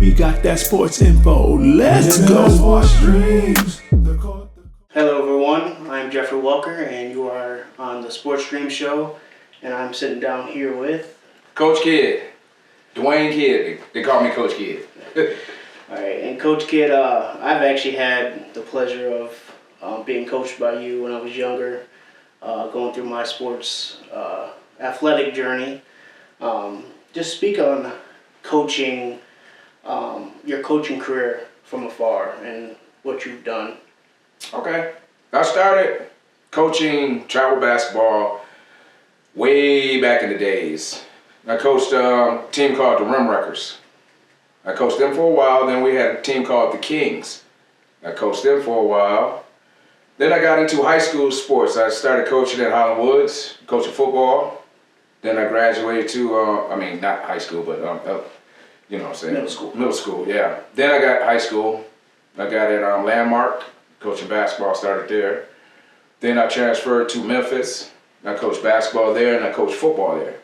We got that sports info. Let's go. Hello everyone, I'm Jeffery Walker and you are on the Sports Dream Show, and I'm sitting down here with Coach Kidd, Dwayne Kidd. They call me Coach Kidd. Alright, and Coach Kidd, I've actually had the pleasure of being coached by you when I was younger, going through my sports athletic journey. Just speak on coaching, your coaching career from afar and what you've done. Okay. I started coaching travel basketball way back in the days. I coached a team called the Rim Wreckers. I coached them for a while. Then we had a team called the Kings. I coached them for a while. Then I got into high school sports. I started coaching at Highland Woods, coaching football. Then I graduated to, not high school, but, you know what I'm saying? Middle school. Middle school, yeah. Then I got high school. I got at Landmark, coaching basketball, started there. Then I transferred to Memphis. I coached basketball there and I coached football there.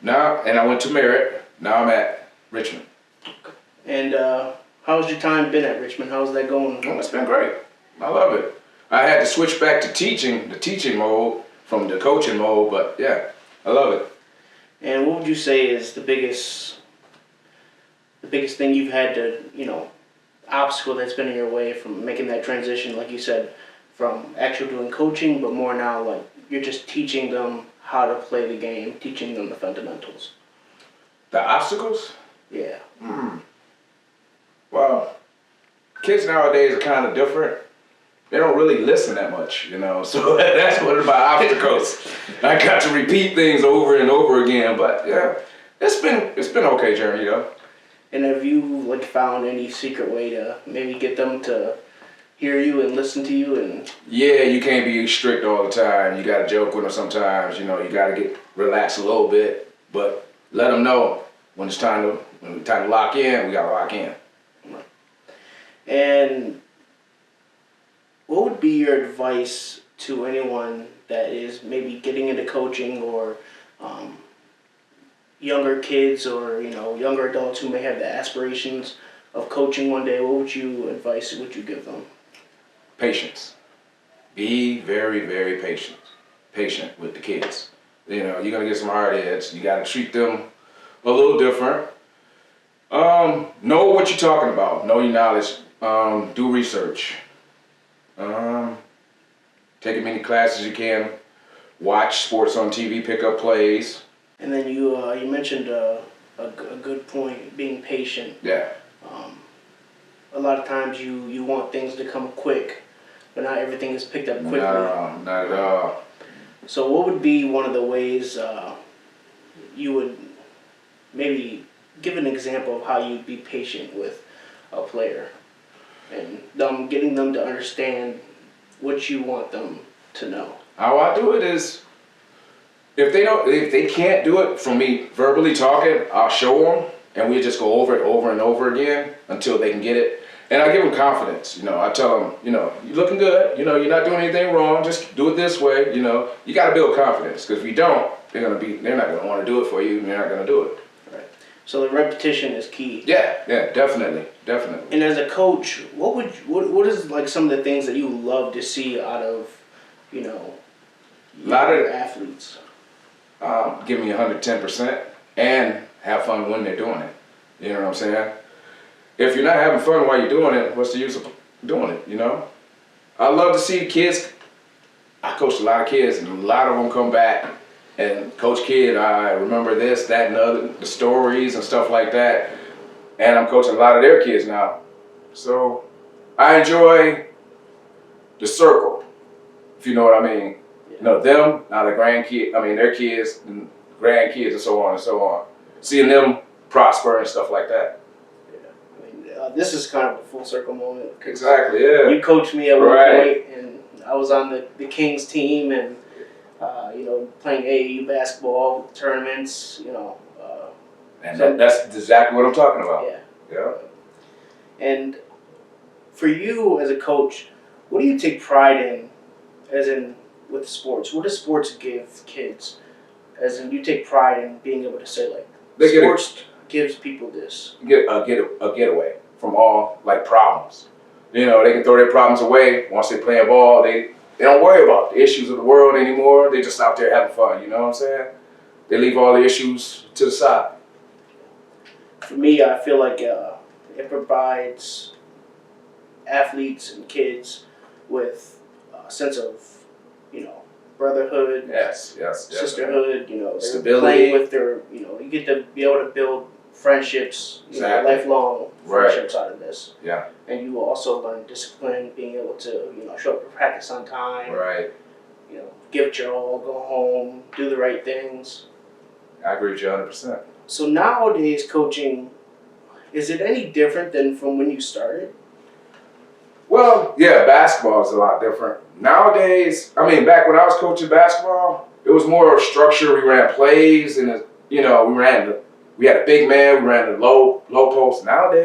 And I went to Merritt. Now I'm at Richmond. And how's your time been at Richmond? How's that going? Oh, it's been great. I love it. I had to switch back to the teaching mode from the coaching mode, but yeah, I love it. And what would you say is the biggest thing you've had to, obstacle that's been in your way from making that transition, like you said, from actually doing coaching, but more now like you're just teaching them how to play the game, teaching them the fundamentals? The obstacles? Yeah. Well, kids nowadays are kind of different. They don't really listen that much, so that's one of my obstacles. I got to repeat things over and over again, but yeah, it's been okay journey though. And have you found any secret way to maybe get them to hear you and listen to you? And yeah, you can't be strict all the time. You got to joke with them sometimes. You got to get relaxed a little bit, but let them know when it's time to lock in. We got to lock in. And what would be your advice to anyone that is maybe getting into coaching, or younger kids, or younger adults who may have the aspirations of coaching one day? What advice would you give them? Patience. Be very, very patient with the kids. You're gonna get some hard heads. You gotta treat them a little different. Know what you're talking about. Know your knowledge. Do research. Take as many classes as you can. Watch sports on TV. Pick up plays. And then you mentioned a good point, being patient. Yeah. A lot of times you want things to come quick, but not everything is picked up quickly. No, not at all. So what would be one of the ways you would maybe give an example of how you'd be patient with a player and getting them to understand what you want them to know? How I do it is, if they can't do it from me verbally talking, I'll show them, and we just go over it over and over again until they can get it. And I give them confidence. I tell them, you're looking good. You're not doing anything wrong. Just do it this way. You got to build confidence, because if you don't, they're not going to want to do it for you, and they're not going to do it. Right. So the repetition is key. Yeah, definitely. And as a coach, what is some of the things that you love to see out of, a lot of athletes? Give me 110% and have fun when they're doing it. You know what I'm saying? If you're not having fun while you're doing it, what's the use of doing it, I love to see kids. I coached a lot of kids, and a lot of them come back and, Coach Kidd, I remember this, that, and the stories and stuff like that. And I'm coaching a lot of their kids now. So I enjoy the circle, if you know what I mean. Them, now their their kids and grandkids and so on and so on. Seeing them prosper and stuff like that. Yeah, this is kind of a full circle moment. Exactly, yeah. You coached me at one point, and I was on the Kings team, and playing AAU basketball tournaments, And that's exactly what I'm talking about. Yeah. And for you as a coach, what do you take pride in, as in with sports? What does sports give kids? As in, you take pride in being able to say, gives people this? Get a getaway from all like problems. You know, they can throw their problems away once they play ball. They don't worry about the issues of the world anymore. They just out there having fun. You know what I'm saying? They leave all the issues to the side. For me, I feel like it provides athletes and kids with a sense of, brotherhood, Yes. sisterhood. They're Stability. playing with their, you get to be able to build friendships, Exactly. lifelong Right. friendships out of this. Yeah. And you also learn discipline, being able to, show up to practice on time. Right. Give it your all, go home, do the right things. I agree with you 100%. So nowadays, coaching, is it any different than from when you started? Well, yeah, basketball is a lot different. Nowadays, back when I was coaching basketball, it was more structure. We ran plays and, we had a big man, we ran the low post. Nowadays,